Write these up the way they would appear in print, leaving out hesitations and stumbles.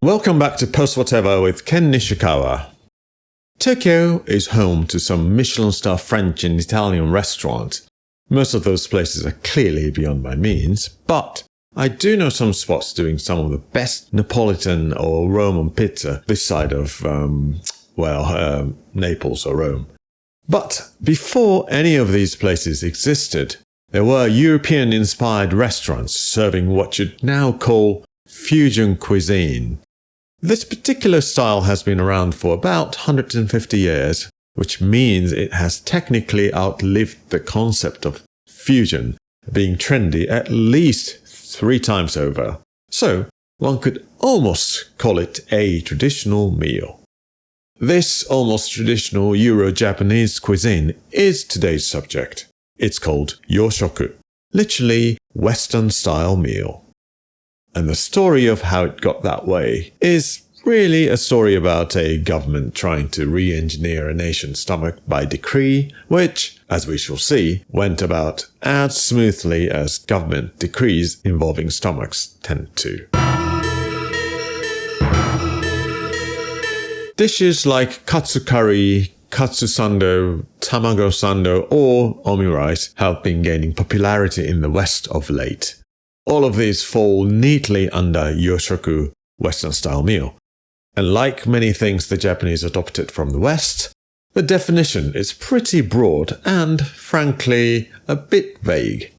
Welcome back to Post Whatever with Ken Nishikawa. Tokyo is home to some Michelin-star French and Italian restaurants. Most of those places are clearly beyond my means, but I do know some spots doing some of the best Neapolitan or Roman pizza this side of, Naples or Rome. But before any of these places existed, there were European-inspired restaurants serving what you'd now call fusion cuisine. This particular style has been around for about 150 years, which means it has technically outlived the concept of fusion being trendy at least 3 times over. So, one could almost call it a traditional meal. This almost traditional Euro-Japanese cuisine is today's subject. It's called yoshoku, literally Western-style meal. And the story of how it got that way is really a story about a government trying to re-engineer a nation's stomach by decree, which, as we shall see, went about as smoothly as government decrees involving stomachs tend to. Dishes like katsu curry, katsu sando, tamago sando, or omurice have been gaining popularity in the West of late. All of these fall neatly under yoshoku, Western-style meal. And like many things the Japanese adopted from the West, the definition is pretty broad and, frankly, a bit vague.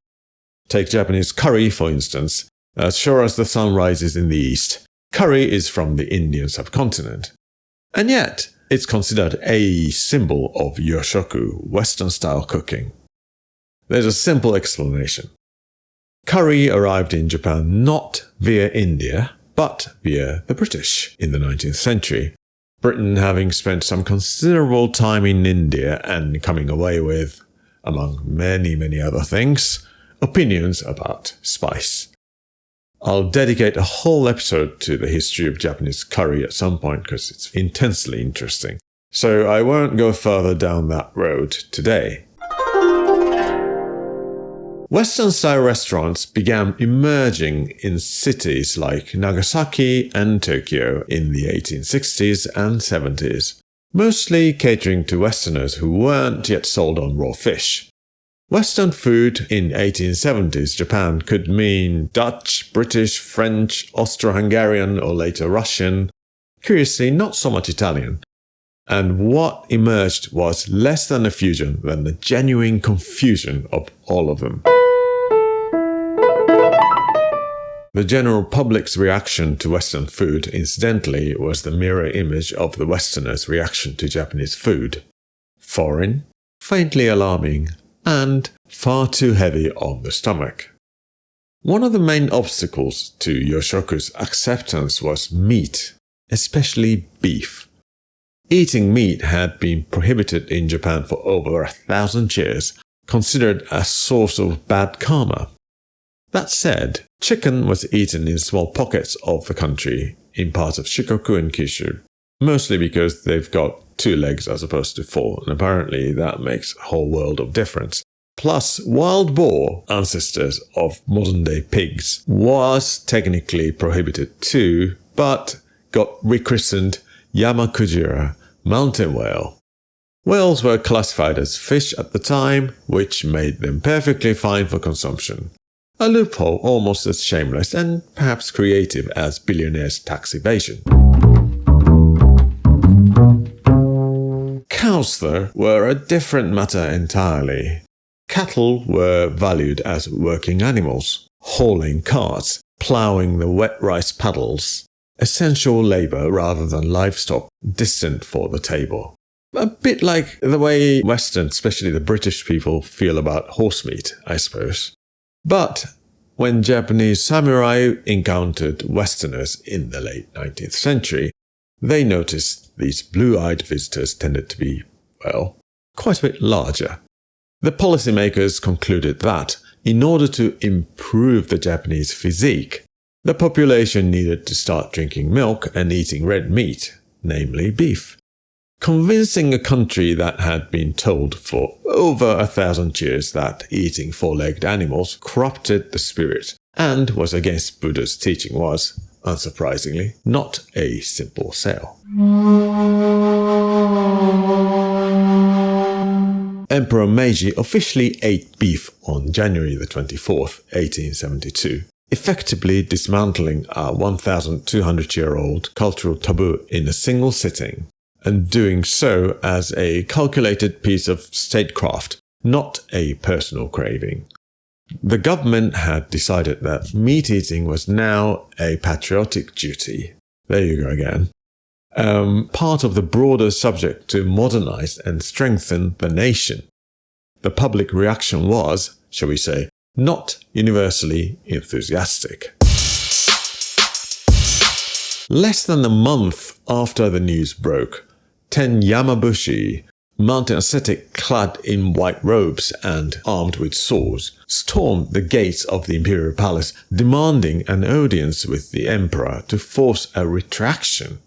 Take Japanese curry, for instance. As sure as the sun rises in the east, curry is from the Indian subcontinent. And yet, it's considered a symbol of yoshoku, Western-style cooking. There's a simple explanation. Curry arrived in Japan not via India, but via the British in the 19th century, Britain having spent some considerable time in India and coming away with, among many other things, opinions about spice. I'll dedicate a whole episode to the history of Japanese curry at some point because it's intensely interesting, so I won't go further down that road today. Western-style restaurants began emerging in cities like Nagasaki and Tokyo in the 1860s and 70s, mostly catering to Westerners who weren't yet sold on raw fish. Western food in 1870s Japan could mean Dutch, British, French, Austro-Hungarian or later Russian, curiously not so much Italian. And what emerged was less than a fusion than the genuine confusion of all of them. The general public's reaction to Western food, incidentally, was the mirror image of the Westerners' reaction to Japanese food. Foreign, faintly alarming, and far too heavy on the stomach. One of the main obstacles to yoshoku's acceptance was meat, especially beef. Eating meat had been prohibited in Japan for over 1,000 years, considered a source of bad karma. That said, chicken was eaten in small pockets of the country, in parts of Shikoku and Kyushu, mostly because they've got 2 legs as opposed to 4, and apparently that makes a whole world of difference. Plus, wild boar, ancestors of modern-day pigs, was technically prohibited too, but got rechristened Yamakujira, mountain whale. Whales were classified as fish at the time, which made them perfectly fine for consumption. A loophole almost as shameless and perhaps creative as billionaires' tax evasion. Cows, though, were a different matter entirely. Cattle were valued as working animals, hauling carts, ploughing the wet rice paddles, essential labour rather than livestock destined for the table. A bit like the way Western, especially the British people, feel about horse meat, I suppose. But when Japanese samurai encountered Westerners in the late 19th century, they noticed these blue-eyed visitors tended to be, quite a bit larger. The policymakers concluded that, in order to improve the Japanese physique, the population needed to start drinking milk and eating red meat, namely beef. convincing a country that had been told for over 1,000 years that eating four-legged animals corrupted the spirit and was against Buddha's teaching was, unsurprisingly, not a simple sell. Emperor Meiji officially ate beef on January the 24th, 1872, effectively dismantling a 1,200-year-old cultural taboo in a single sitting, and doing so as a calculated piece of statecraft, not a personal craving. The government had decided that meat eating was now a patriotic duty. There you go again. Part of the broader subject to modernize and strengthen the nation. The public reaction was, shall we say, not universally enthusiastic. Less than a month after the news broke, 10 Yamabushi, mountain ascetic clad in white robes and armed with swords, stormed the gates of the Imperial Palace, demanding an audience with the emperor to force a retraction.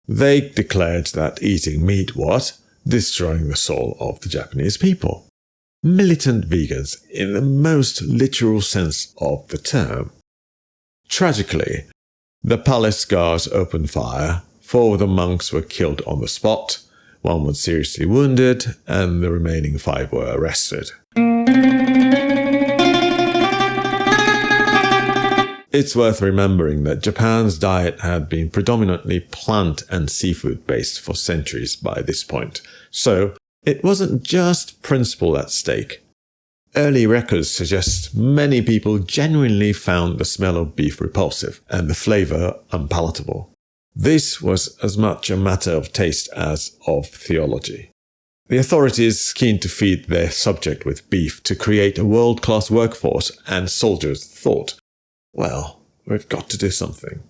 They declared that eating meat was destroying the soul of the Japanese people. Militant vegans in the most literal sense of the term. Tragically, the palace guards opened fire, 4 of the monks were killed on the spot, 1 was seriously wounded, and the remaining 5 were arrested. It's worth remembering that Japan's diet had been predominantly plant and seafood based for centuries by this point, so it wasn't just principle at stake. Early records suggest many people genuinely found the smell of beef repulsive and the flavor unpalatable. This was as much a matter of taste as of theology. The authorities, keen to feed their subject with beef to create a world-class workforce, and soldiers thought, well, we've got to do something.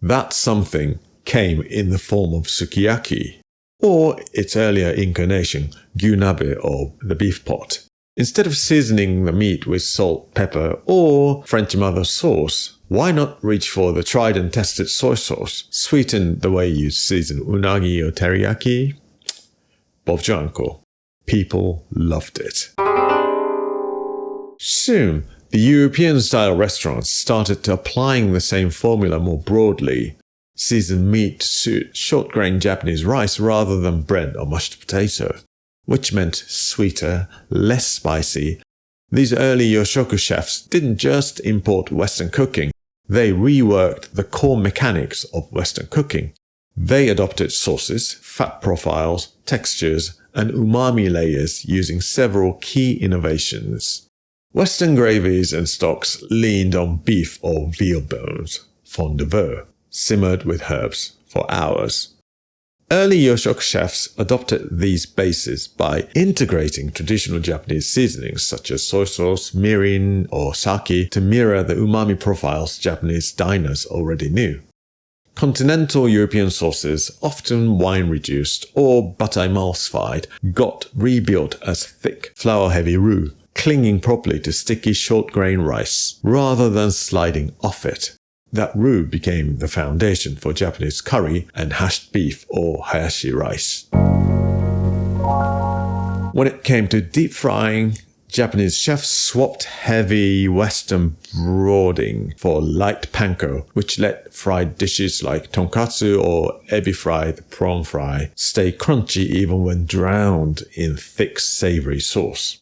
That something came in the form of sukiyaki, or its earlier incarnation, gyunabe or the beef pot. Instead of seasoning the meat with salt, pepper, or French mother sauce, why not reach for the tried and tested soy sauce, sweetened the way you season unagi or teriyaki? Bovjanko. People loved it. Soon, the European-style restaurants started applying the same formula more broadly. Seasoned meat to suit short-grain Japanese rice rather than bread or mashed potato, which meant sweeter, less spicy. These early Yoshoku chefs didn't just import Western cooking, they reworked the core mechanics of Western cooking. They adopted sauces, fat profiles, textures, and umami layers using several key innovations. Western gravies and stocks leaned on beef or veal bones, fond de veau, simmered with herbs for hours. Early Yoshoku chefs adopted these bases by integrating traditional Japanese seasonings such as soy sauce, mirin, or sake to mirror the umami profiles Japanese diners already knew. Continental European sauces, often wine-reduced or butter-emulsified, got rebuilt as thick, flour-heavy roux, clinging properly to sticky short-grain rice, rather than sliding off it. That roux became the foundation for Japanese curry and hashed beef or hayashi rice. When it came to deep frying, Japanese chefs swapped heavy Western brooding for light panko, which let fried dishes like tonkatsu or ebi-fried prawn fry stay crunchy even when drowned in thick savory sauce.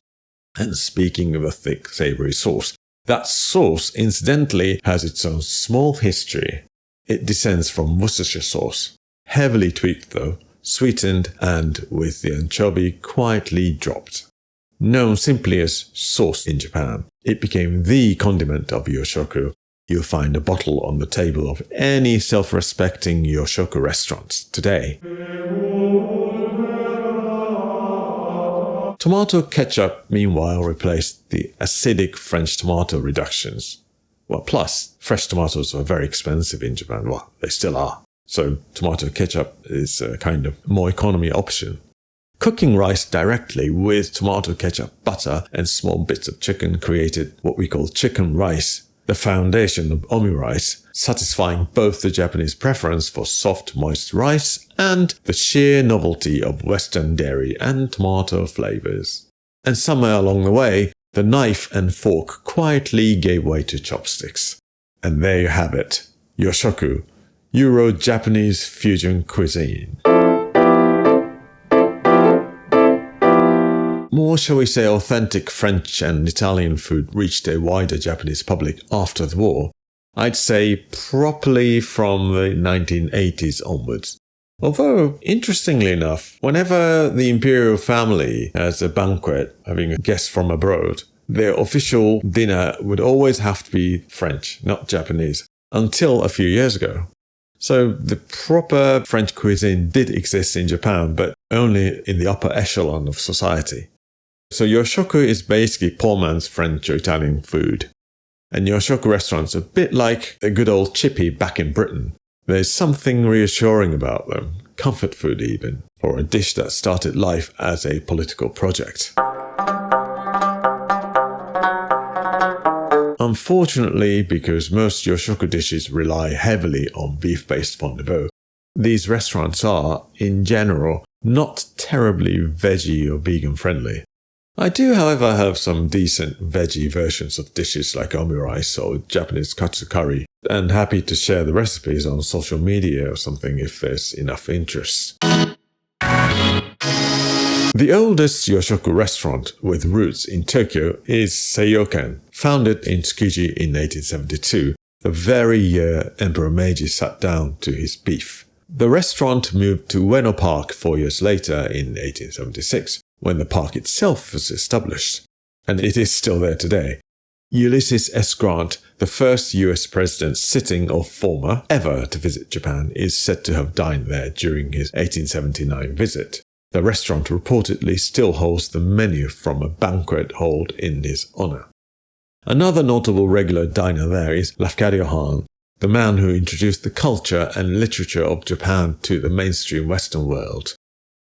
And speaking of a thick savory sauce, that sauce, incidentally, has its own small history. It descends from Worcestershire sauce, heavily tweaked though, sweetened and with the anchovy quietly dropped. Known simply as sauce in Japan, it became the condiment of Yoshoku. You'll find a bottle on the table of any self-respecting Yoshoku restaurant today. Tomato ketchup, meanwhile, replaced the acidic French tomato reductions. Well, plus, fresh tomatoes were very expensive in Japan. Well, they still are. So tomato ketchup is a kind of more economy option. Cooking rice directly with tomato ketchup, butter, and small bits of chicken created what we call chicken rice, the foundation of omurice, satisfying both the Japanese preference for soft, moist rice and the sheer novelty of Western dairy and tomato flavors. And somewhere along the way, the knife and fork quietly gave way to chopsticks. And there you have it, Yoshoku, Euro-Japanese fusion cuisine. More, shall we say, authentic French and Italian food reached a wider Japanese public after the war. I'd say properly from the 1980s onwards. Although, interestingly enough, whenever the imperial family has a banquet, having a guest from abroad, their official dinner would always have to be French, not Japanese, until a few years ago. So the proper French cuisine did exist in Japan, but only in the upper echelon of society. So Yoshoku is basically poor man's French or Italian food. And Yoshoku restaurants are a bit like a good old chippy back in Britain. There's something reassuring about them, comfort food even, for a dish that started life as a political project. Unfortunately, because most Yoshoku dishes rely heavily on beef-based fond de veau, these restaurants are, in general, not terribly veggie or vegan friendly. I do, however, have some decent veggie versions of dishes like omurice or Japanese katsu curry, and happy to share the recipes on social media or something if there's enough interest. The oldest Yoshoku restaurant with roots in Tokyo is Seiyoken, founded in Tsukiji in 1872, the very year Emperor Meiji sat down to his beef. The restaurant moved to Ueno Park 4 years later in 1876, when the park itself was established, and it is still there today. Ulysses S. Grant, the first US president sitting or former ever to visit Japan, is said to have dined there during his 1879 visit. The restaurant reportedly still holds the menu from a banquet held in his honor. Another notable regular diner there is Lafcadio Han, the man who introduced the culture and literature of Japan to the mainstream Western world.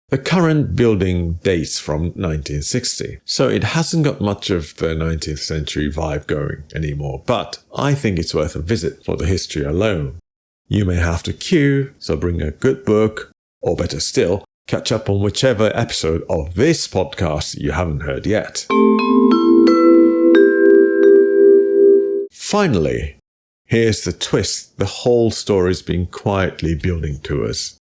The current building dates from 1960, so it hasn't got much of the 19th century vibe going anymore, but I think it's worth a visit for the history alone. You may have to queue, so bring a good book, or better still, catch up on whichever episode of this podcast you haven't heard yet. Finally, here's the twist the whole story's been quietly building to us.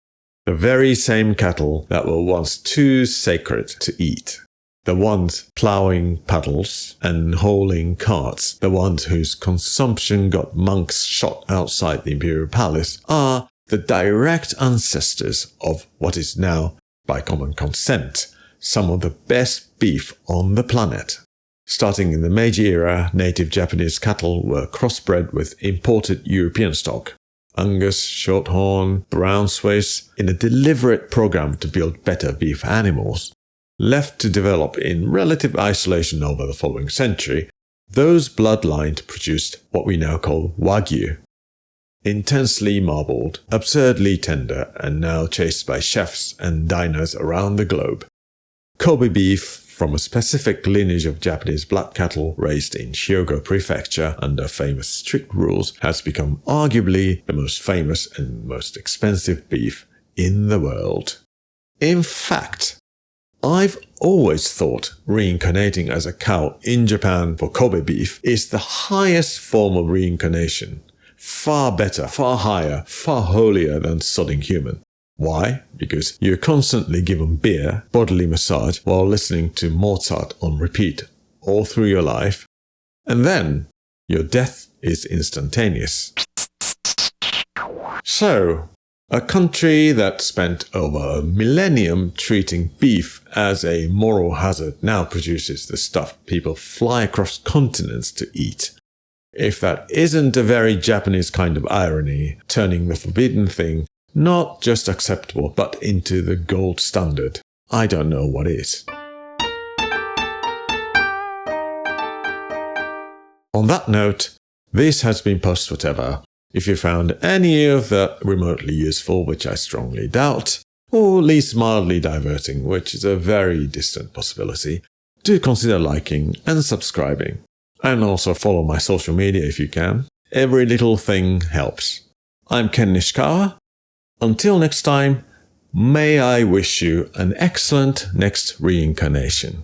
The very same cattle that were once too sacred to eat. The ones ploughing puddles and hauling carts, the ones whose consumption got monks shot outside the Imperial Palace, are the direct ancestors of what is now, by common consent, some of the best beef on the planet. Starting in the Meiji era, native Japanese cattle were crossbred with imported European stock. Angus, Shorthorn, Brown Swiss, in a deliberate program to build better beef animals. Left to develop in relative isolation over the following century, those bloodlines produced what we now call Wagyu. Intensely marbled, absurdly tender, and now chased by chefs and diners around the globe. Kobe beef, from a specific lineage of Japanese black cattle raised in Hyogo Prefecture under famous strict rules, has become arguably the most famous and most expensive beef in the world. In fact, I've always thought reincarnating as a cow in Japan for Kobe beef is the highest form of reincarnation. Far better, far higher, far holier than sodding human. Why? Because you're constantly given beer, bodily massage, while listening to Mozart on repeat all through your life, and then your death is instantaneous. So, a country that spent over a millennium treating beef as a moral hazard now produces the stuff people fly across continents to eat. If that isn't a very Japanese kind of irony, turning the forbidden thing not just acceptable, but into the gold standard, I don't know what is. On that note, this has been Post Whatever. If you found any of that remotely useful, which I strongly doubt, or at least mildly diverting, which is a very distant possibility, do consider liking and subscribing. And also follow my social media if you can. Every little thing helps. I'm Ken Nishikawa. Until next time, may I wish you an excellent next reincarnation.